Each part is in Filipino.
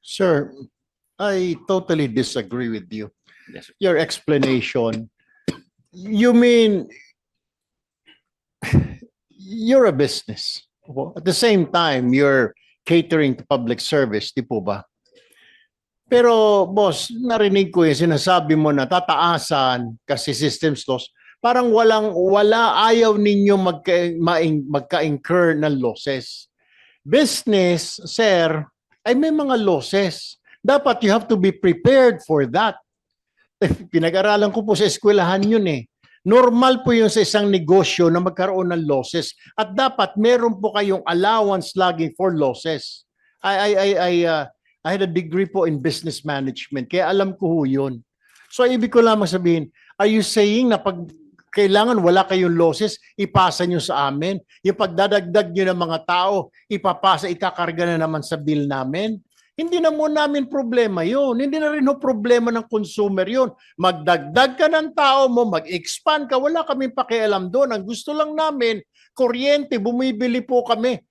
Sir, I totally disagree with you. Yes, sir. Your explanation, you mean you're a business. At the same time, you're catering to public service, di po ba? Pero boss, narinig ko yung sinasabi mo na tataasan kasi systems loss. Parang wala, ayaw ninyo magka-incur ng losses. Business, sir, ay may mga losses. Dapat you have to be prepared for that. Pinag-aralan ko po sa eskwelahan yun eh. Normal po yun sa isang negosyo na magkaroon ng losses at dapat meron po kayong allowance lagi for losses. I had a degree po in business management kaya alam ko ho yun. So ibig ko lamang sabihin, are you saying na pag kailangan wala kayong losses, ipasa nyo sa amin? Yung pagdadagdag nyo ng mga tao, ipapasa, ikakarga na naman sa bill namin? Hindi na mo namin problema yun. Hindi na rin ho problema ng consumer yun. Magdagdag ka ng tao mo, mag-expand ka, wala kaming pakialam doon. Ang gusto lang namin, kuryente, bumibili po kami.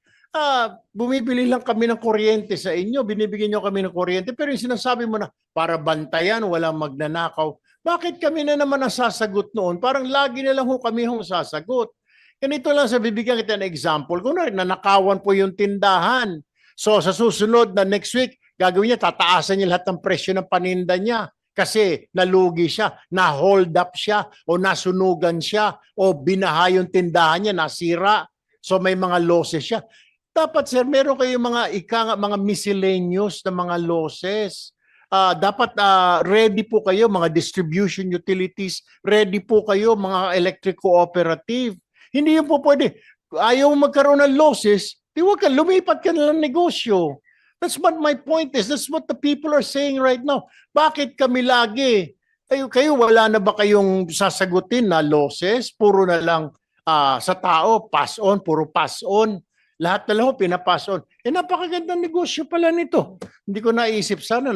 Bumibili lang kami ng kuryente sa inyo, binibigyan nyo kami ng kuryente, pero yung sinasabi mo na para bantayan, walang magnanakaw, bakit kami na naman ang sasagot noon? Parang lagi na lang ho kami hong sasagot. Ganito lang sa bibigyan kita ng example. Kung nanakawan po yung tindahan, so sa susunod na next week, gagawin niya, tataasan niya lahat ng presyo ng paninda niya kasi nalugi siya, na-hold up siya, o nasunugan siya, o binaha yung tindahan niya, nasira. So may mga losses siya. Dapat sir, meron kayong mga miscellaneous na mga losses. Dapat ready po kayo, mga distribution utilities, ready po kayo, mga electric cooperative. Hindi yun po pwede. Ayaw magkaroon ng losses, di wag ka, lumipat ka na ng negosyo. That's what my point is. That's what the people are saying right now. Bakit kami lagi? Kayo wala na ba kayong sasagutin na losses? Puro na lang sa tao, pass on, puro pass on. Lahat na lang pinapass on. Napakagandang negosyo pala nito. Hindi ko naisip sana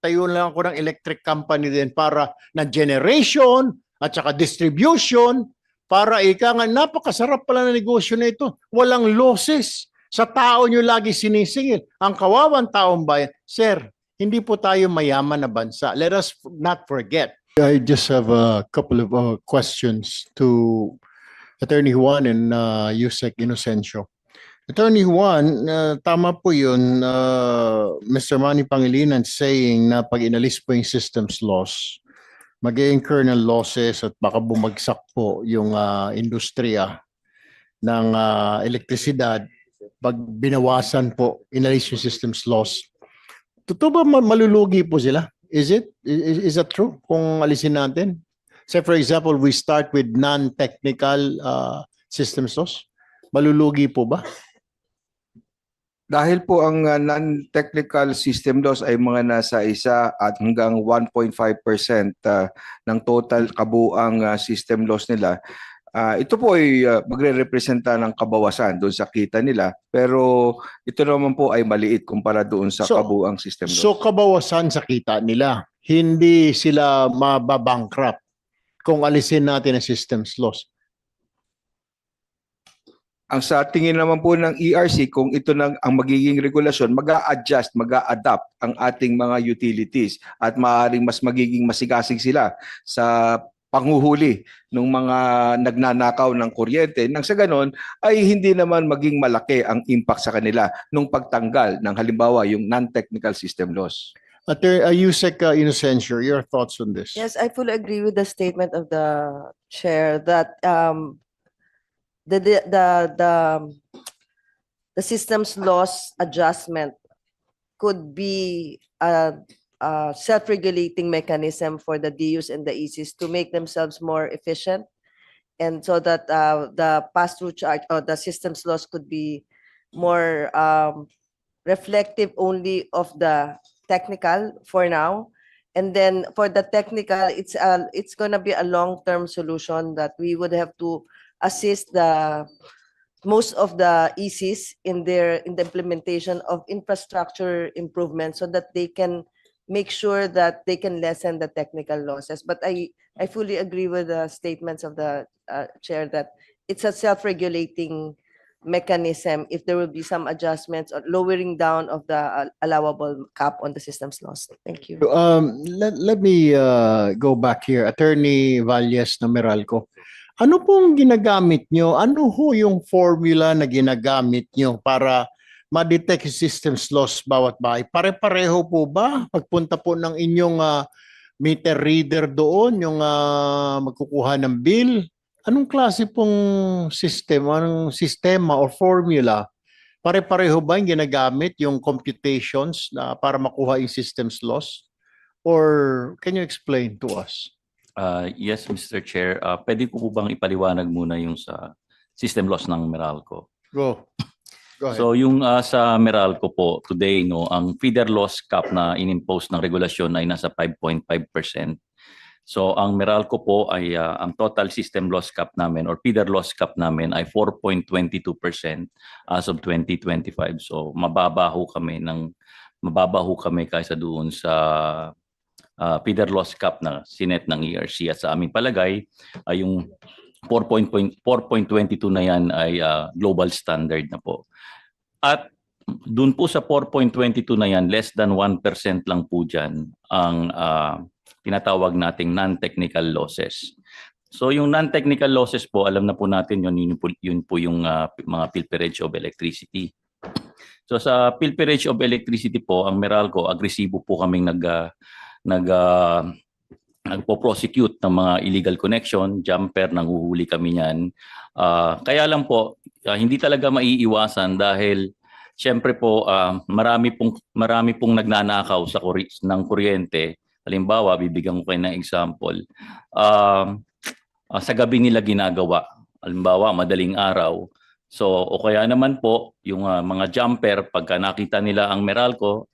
tayo lang ako ng electric company din para na generation at saka distribution para napakasarap pala na negosyo na ito. Walang losses. Sa tao nyo lagi sinisingil. Ang kawawang taong bayan. Sir, hindi po tayo mayaman na bansa. Let us not forget. I just have a couple of questions to Attorney Juan and Yusek Inocencio. Attorney Juan, tama po yun, Mr. Manny Pangilinan saying na pag inalis po yung systems loss, mag-incur ng losses at baka bumagsak po yung industriya ng elektrisidad pag binawasan po, inalis yung systems loss. Totoo ba malulugi po sila? Is that true kung alisin natin? Say for example, we start with non-technical systems loss. Malulugi po ba? Dahil po ang non-technical system loss ay mga nasa 1 at hanggang 1.5% ng total kabuang system loss nila, ito po ay magre-representa ng kabawasan doon sa kita nila, pero ito naman po ay maliit kumpara doon sa kabuang system loss. So kabawasan sa kita nila, hindi sila mababankrupt kung alisin natin ang systems loss. Ang sa tingin naman po ng ERC, kung ito ang magiging regulasyon, mag-a-adjust, mag-a-adapt ang ating mga utilities at maaaring mas magiging masigasig sila sa panghuhuli ng mga nagnanakaw ng kuryente. Nang sa ganon ay hindi naman maging malaki ang impact sa kanila nung pagtanggal ng halimbawa yung non-technical system loss. Yusek Inocencio, your thoughts on this? Yes, I fully agree with the statement of the chair that the systems loss adjustment could be a self-regulating mechanism for the DUs and the ECs to make themselves more efficient, and so that the pass-through charge or the systems loss could be more reflective only of the technical for now. And then for the technical, it's going to be a long-term solution that we would have to assist most of the ECs in the implementation of infrastructure improvements so that they can make sure that they can lessen the technical losses. But I fully agree with the statements of the chair that it's a self-regulating mechanism if there will be some adjustments or lowering down of the allowable cap on the system's loss? Thank you. Let me go back here. Attorney Valles na Meralco. Ano pong ginagamit nyo? Ano ho yung formula na ginagamit nyo para ma-detect yung systems loss bawat bahay? Pare-pareho po ba? Pagpunta po ng inyong meter reader doon, yung magkukuha ng bill? Anong klase pong system? Anong sistema or formula? Pare-pareho ba yung ginagamit yung computations na para makuha yung systems loss? Or can you explain to us? Yes, Mr. Chair. Pwede ko po bang ipaliwanag muna yung sa system loss ng Meralco? Go. Go ahead. So yung sa Meralco po today, no, ang feeder loss cap na inimpose ng regulasyon ay nasa 5.5%. So ang Meralco po ay ang total system loss cap namin or feeder loss cap namin ay 4.22% as of 2025. So mababa ho kami kaysa doon sa feeder loss cap na sinet ng ERC, at sa aming palagay ay yung 4.22 na yan ay global standard na po. At doon po sa 4.22 na yan, less than 1% lang po dyan ang tinatawag nating non-technical losses. So yung non-technical losses po, alam na po natin yun po yung mga pilferage of electricity. So sa pilferage of electricity po, ang Meralco, agresibo po kaming nagpo-prosecute ng mga illegal connection, jumper, nanguhuli kami niyan. Kaya lang po, hindi talaga maiiwasan dahil siyempre po marami pong nagnanakaw ng kuryente. Halimbawa, bibigyan ko kayo ng example. Sa gabi nila ginagawa. Halimbawa, madaling araw. So, o kaya naman po, yung mga jumper, pagka nakita nila ang Meralco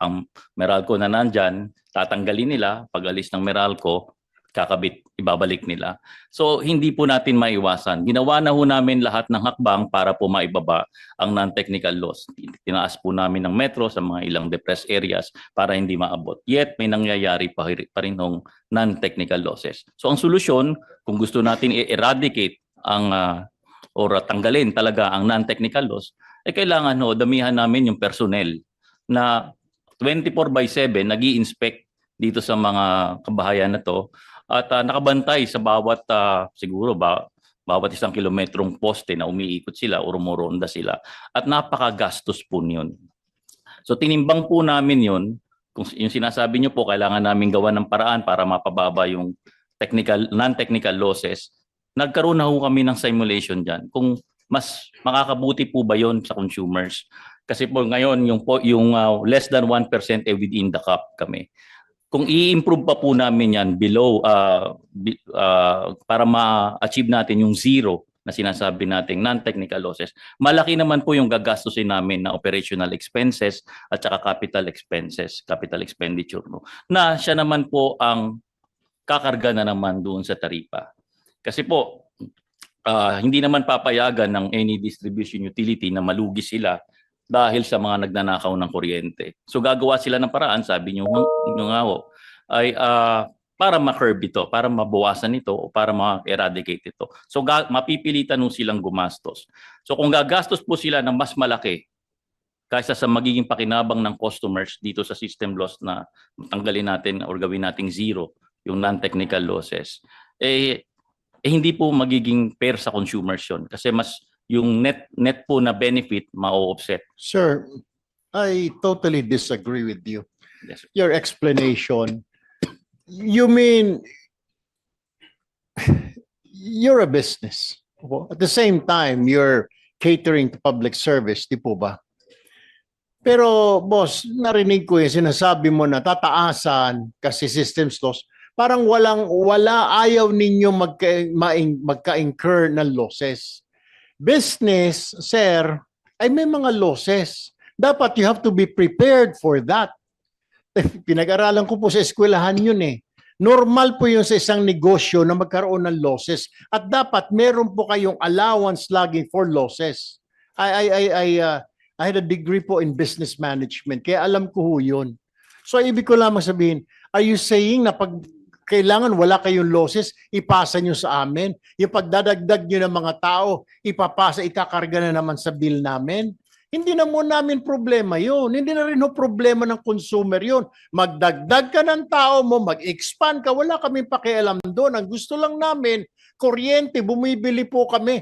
na nandyan, tatanggalin nila, pag-alis ng Meralco, kakabit, ibabalik nila. So, hindi po natin maiwasan. Ginawa na ho namin lahat ng hakbang para po maibaba ang non-technical loss. Tinaas po namin ng metro sa mga ilang depressed areas para hindi maabot. Yet, may nangyayari pa rin hong non-technical losses. So, ang solusyon, kung gusto natin i-eradicate or tanggalin talaga ang non-technical loss, kailangan damihan namin yung personnel na 24/7 nag-i-inspect dito sa mga kabahayan na to at nakabantay sa bawat bawat 1 kilometrong poste na umiikot sila o rumoronda sila, at napakagastos po yun. So tinimbang po namin yun, kung yung sinasabi nyo po, kailangan namin gawa ng paraan para mapababa yung non-technical losses. Nagkaroon na ho kami ng simulation dyan kung mas makakabuti po ba yon sa consumers. Kasi po ngayon yung less than 1% within the cap kami. Kung i-improve pa po namin yan below para ma-achieve natin yung zero na sinasabi nating non-technical losses, malaki naman po yung gagastusin namin na operational expenses at saka capital expenditure, no? Na siya naman po ang kakarga na naman doon sa taripa. Kasi po, hindi naman papayagan ng any distribution utility na malugi sila dahil sa mga nagnanakaw ng kuryente. So gagawa sila ng paraan, sabi nyo nga ho, ay para ma-curb ito, para mabawasan ito, o para ma-eradicate ito. So mapipilitan nung silang gumastos. So kung gagastos po sila ng mas malaki kaysa sa magiging pakinabang ng customers dito sa system loss na tanggalin natin or gawin nating zero yung non-technical losses, hindi po magiging fair sa consumers yun. Kasi mas yung net po na benefit ma-offset. Sir, I totally disagree with you. Yes, sir. Your explanation, you mean you're a business. At the same time, you're catering to public service, di po ba? Pero boss, narinig ko yung sinasabi mo na tataasan kasi systems loss. Parang ayaw ninyo magka-incur ng losses. Business, sir, ay may mga losses. Dapat you have to be prepared for that. Pinag-aralan ko po sa eskwelahan yun eh. Normal po yun sa isang negosyo na magkaroon ng losses. At dapat meron po kayong allowance lagi for losses. I had a degree po in business management, kaya alam ko ho yun. So ibig ko lamang sabihin, are you saying na pag kailangan wala kayong losses, ipasa nyo sa amin. Yung pagdadagdag nyo ng mga tao, ipapasa, ikakarga na naman sa bill namin. Hindi na mo namin problema yun. Hindi na rin ho problema ng consumer yun. Magdagdag ka ng tao mo, mag-expand ka, wala kaming pakialam doon. Ang gusto lang namin, kuryente, bumibili po kami.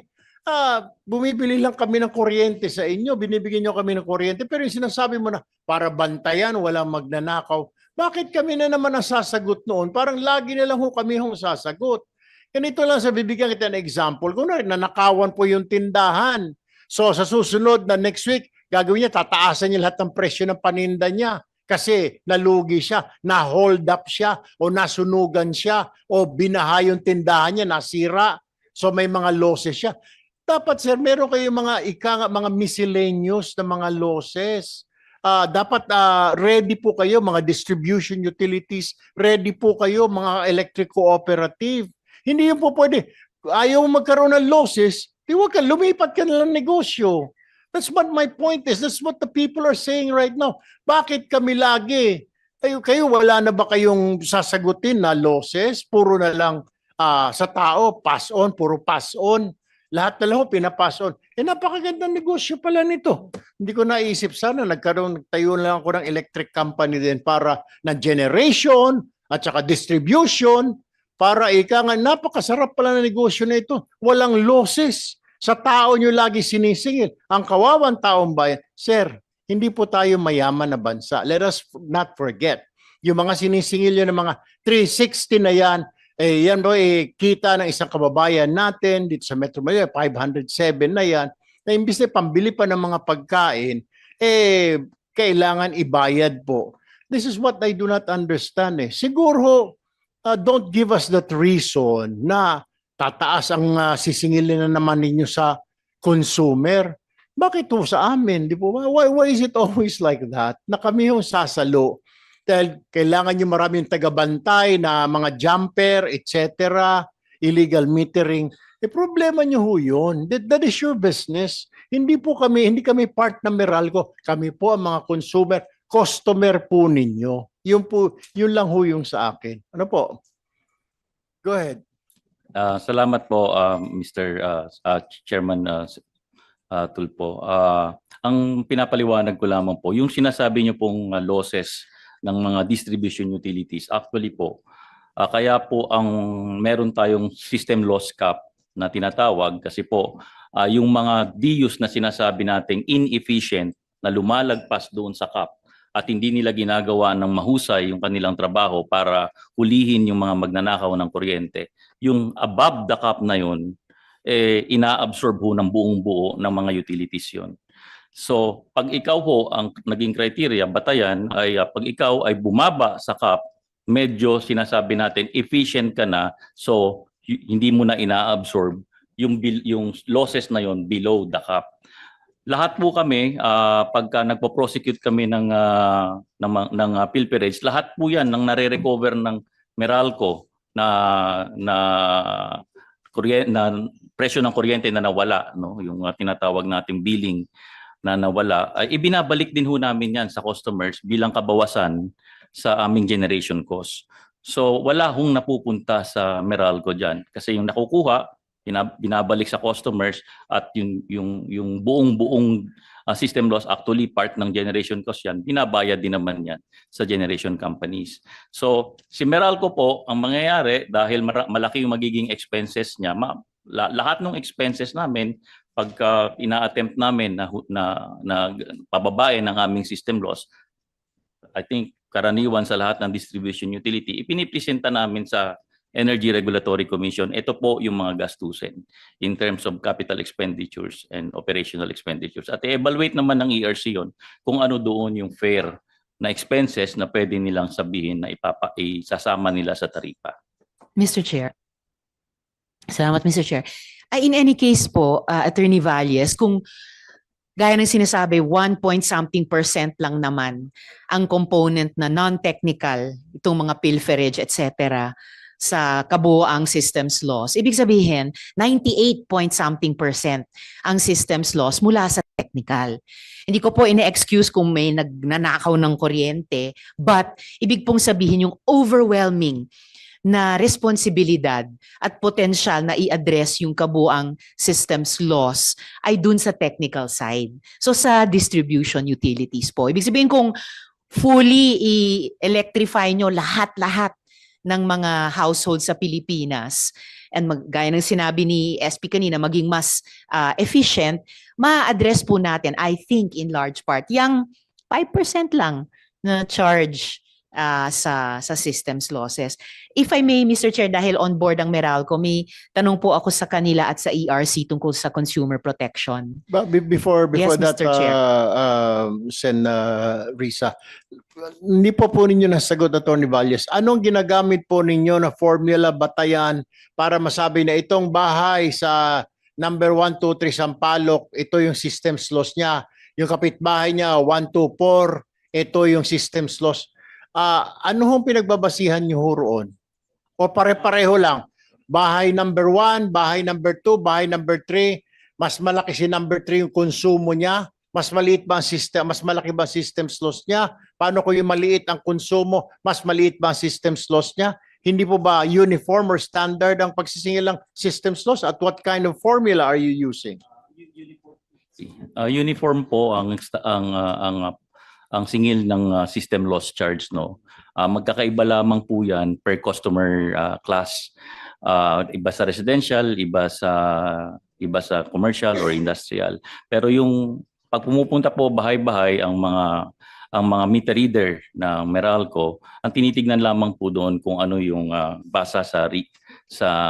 Bumibili lang kami ng kuryente sa inyo, binibigyan nyo kami ng kuryente, pero yung sinasabi mo na para bantayan, walang magnanakaw, bakit kami na naman ang sasagot noon? Parang lagi na lang ho kami hong sasagot. Ganito lang sa bibigyan kita ng example. Kung nanakawan po yung tindahan, so sa susunod na next week, gagawin niya, tataasan niya lahat ng presyo ng paninda niya kasi nalugi siya, na-hold up siya, o nasunugan siya, o binaha yung tindahan niya, nasira. So may mga losses siya. Dapat sir, meron kayong mga miscellaneous na mga losses. Dapat ready po kayo, mga distribution utilities, ready po kayo, mga electric cooperative. Hindi yun po pwede. Ayaw magkaroon ng losses, di wag ka, lumipat ka na lang negosyo. That's what my point is. That's what the people are saying right now. Bakit kami lagi? Kayo wala na ba kayong sasagutin na losses? Puro na lang sa tao, pass on, puro pass on. Lahat na lang ho, pinapass on. Napakagandang negosyo pala nito. Hindi ko naisip sana, nagtayo na lang ako ng electric company din para na generation at saka distribution para napakasarap pala na negosyo na ito. Walang losses. Sa tao nyo lagi sinisingil. Ang kawawang taong bayan, sir, hindi po tayo mayaman na bansa. Let us not forget. Yung mga sinisingil nyo ng mga 360 na yan, yan ba kita ng isang kababayan natin dito sa Metro Manila, 507 na yan, na imbis na pambili pa ng mga pagkain, kailangan ibayad po. This is what I do not understand. Siguro, don't give us that reason na tataas ang sisingilin na naman ninyo sa consumer. Bakit po sa amin? Di po ba? Why is it always like that? Na kami yung sasalo. Dahil kailangan nyo maraming tagabantay na mga jumper, etc., illegal metering. Problema nyo ho yun. That is your business. Hindi kami part ng Meralco. Kami po ang mga consumer, customer po ninyo. Yun lang ho yung sa akin. Ano po? Go ahead. Salamat po, Mr. Chairman Tulpo. Ang pinapaliwanag ko lamang po, yung sinasabi niyo pong losses ng mga distribution utilities, actually po, kaya po ang meron tayong system loss cap na tinatawag kasi po yung mga DUs na sinasabi nating inefficient na lumalagpas doon sa cap at hindi nila ginagawa ng mahusay yung kanilang trabaho para hulihin yung mga magnanakaw ng kuryente. Yung above the cap na yun, ina-absorb ho ng buong buo ng mga utilities yun. So, pag ikaw ho ang naging criteria, batayan, ay pag ikaw ay bumaba sa cap, medyo sinasabi natin, efficient ka na, so hindi mo na ina-absorb yung losses na yon below the cap. Lahat po kami, pagka nagpo-prosecute kami ng pilferage, lahat po yan ng nare-recover ng Meralco na presyo ng kuryente na nawala, no? Yung tinatawag nating billing na nawala, ay ibinabalik din ho namin yan sa customers bilang kabawasan sa aming generation cost. So wala hong napupunta sa Meralco dyan kasi yung nakukuha, binabalik sa customers at yung buong system loss actually part ng generation cost yan, binabayad din naman yan sa generation companies. So si Meralco po, ang mangyayari dahil malaki yung magiging expenses niya, lahat ng expenses namin pagka ina-attempt namin na pababain ng aming system loss, I think karaniwan sa lahat ng distribution utility, ipinipresenta namin sa Energy Regulatory Commission. Ito po yung mga gastusin in terms of capital expenditures and operational expenditures. At i-evaluate naman ng ERC yon kung ano doon yung fair na expenses na pwede nilang sabihin na isasama nila sa taripa. Mr. Chair. Salamat, Mr. Chair. In any case po, Attorney Valles, kung gaya ng sinasabi, 1-point-something% lang naman ang component na non-technical, itong mga pilferage, etc., sa kabuoang systems loss. Ibig sabihin, 98-point-something% ang systems loss mula sa technical. Hindi ko po ine-excuse kung may nagnanakaw ng kuryente, but ibig pong sabihin yung overwhelming na responsibilidad at potensyal na i-address yung kabuang systems loss ay dun sa technical side. So sa distribution utilities po. Ibig sabihin kung fully i-electrify nyo lahat-lahat ng mga household sa Pilipinas and gaya ng sinabi ni SP kanina, maging mas efficient, ma-address po natin, I think in large part, yung 5% lang na charge sa systems losses. If I may, Mr. Chair, dahil on board ang Meralco, may tanong po ako sa kanila at sa ERC tungkol sa consumer protection. But before Yes, that, Mr. Chair. Sen Risa, hindi po ninyo nasagot, Attorney Valles. Anong ginagamit po ninyo na formula, batayan, para masabi na itong bahay sa number 1, 2, 3 Sampaloc, ito yung systems loss niya. Yung kapitbahay niya, 1, 2, 4, ito yung systems loss. Ano hong pinagbabasihan niyo ho roon? O pare-pareho lang? Bahay number 1, bahay number 2, bahay number 3, mas malaki si number 3 yung konsumo niya, mas maliit ba ang system, mas malaki ba ang systems loss niya? Paano kung yung maliit ang konsumo, mas maliit ba ang systems loss niya? Hindi po ba uniform or standard ang pagsisingil ng systems loss? At what kind of formula are you using? Uniform po ang singil ng system loss charge, no. Magkakaiba lamang po 'yan per customer class. Iba sa residential, iba sa commercial or industrial. Pero yung pag pumupunta po bahay-bahay ang mga meter reader na Meralco, ang tinitignan lamang po doon kung ano yung basa sa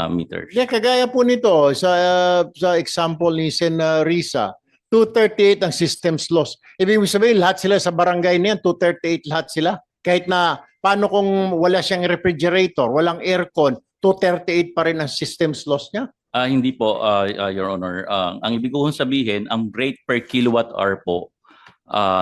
meter. Yeah, kagaya po nito sa example ni Sen Risa, 238 ang systems loss. Ibig sabihin lahat sila sa barangay niyan, 238 lahat sila. Kahit na paano kung wala siyang refrigerator, walang aircon, 238 pa rin ang systems loss niya? Hindi po, Your Honor. Ang ibig kong sabihin, ang rate per kilowatt hour po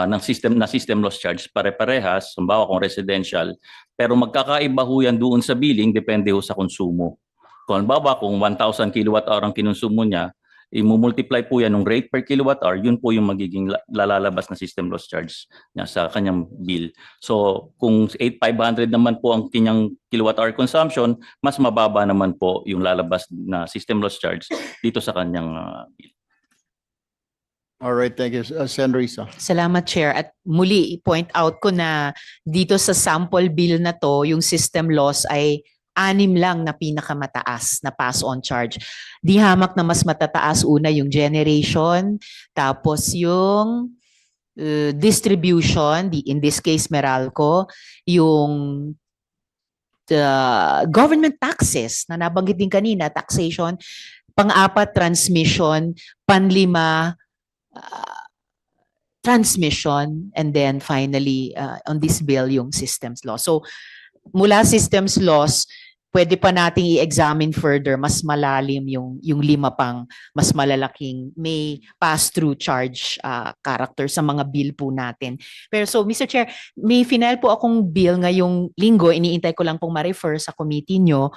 ng system loss charge pare-parehas, halimbawa kung residential, pero magkakaiba ho yan doon sa billing, depende ho sa konsumo. Kung halimbawa kung 1,000 kilowatt hour ang kinonsumo niya, i-multiply po yan ng rate per kilowatt hour, yun po yung magiging lalabas na system loss charge niya sa kanyang bill. So kung 8,500 naman po ang kanyang kilowatt hour consumption, mas mababa naman po yung lalabas na system loss charge dito sa kanyang bill. All right, thank you. Sen Risa. Salamat, Chair. At muli, i-point out ko na dito sa sample bill na to, yung system loss ay 6 lang na pinakamataas na pass-on charge. Di hamak na mas matataas una yung generation, tapos yung distribution, in this case Meralco, yung government taxes na nabanggit din kanina, taxation, pang-4 transmission, pang-5 transmission, and then finally on this bill yung systems loss. So mula systems loss, pwede pa nating i-examine further, mas malalim yung 5 pang mas malalaking may pass-through charge character sa mga bill po natin. Pero so Mr. Chair, may final po akong bill ngayong linggo, iniintay ko lang pong ma-refer sa committee nyo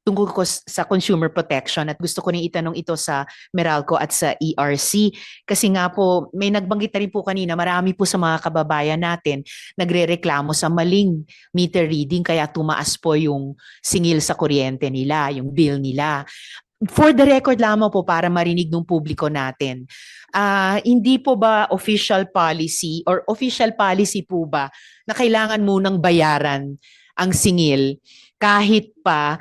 tungkol ko sa consumer protection at gusto ko rin itanong ito sa Meralco at sa ERC kasi nga po may nagbanggit na rin po kanina, marami po sa mga kababayan natin nagrereklamo sa maling meter reading kaya tumaas po yung singil sa kuryente nila, yung bill nila. For the record lamang po para marinig ng publiko natin, hindi po ba official policy or official policy po ba na kailangan munang bayaran ang singil kahit pa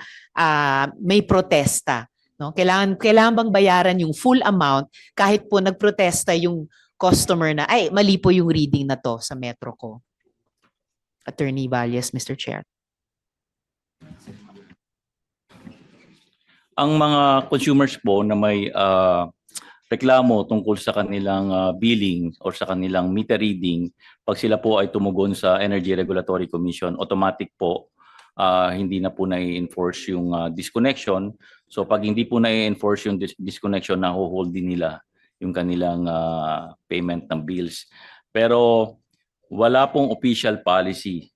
may protesta, no? Kailangan bang bayaran yung full amount kahit po nagprotesta yung customer na ay mali po yung reading na to sa metro ko? Attorney Valles, Mr. Chair. Ang mga consumers po na may reklamo tungkol sa kanilang billing or sa kanilang meter reading, pag sila po ay tumugon sa Energy Regulatory Commission, automatic po hindi na po na-enforce yung disconnection. So pag hindi po na-enforce yung disconnection, na-hold din nila yung kanilang payment ng bills. Pero wala pong official policy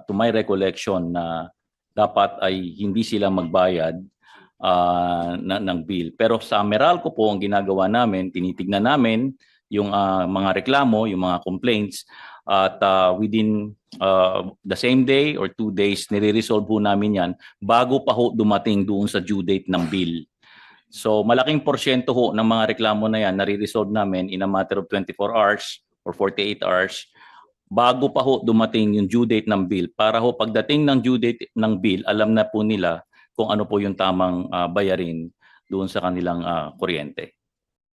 to my recollection na dapat ay hindi sila magbayad ng bill. Pero sa Meralco po, ang ginagawa namin, tinitignan namin yung mga reklamo, yung mga complaints, at within the same day or 2 days, nire-resolve po namin yan bago pa ho dumating doon sa due date ng bill. So malaking porsyento ho ng mga reklamo na yan nare-resolve namin in a matter of 24 hours or 48 hours bago pa ho dumating yung due date ng bill para ho pagdating ng due date ng bill, alam na po nila kung ano po yung tamang bayarin doon sa kanilang kuryente.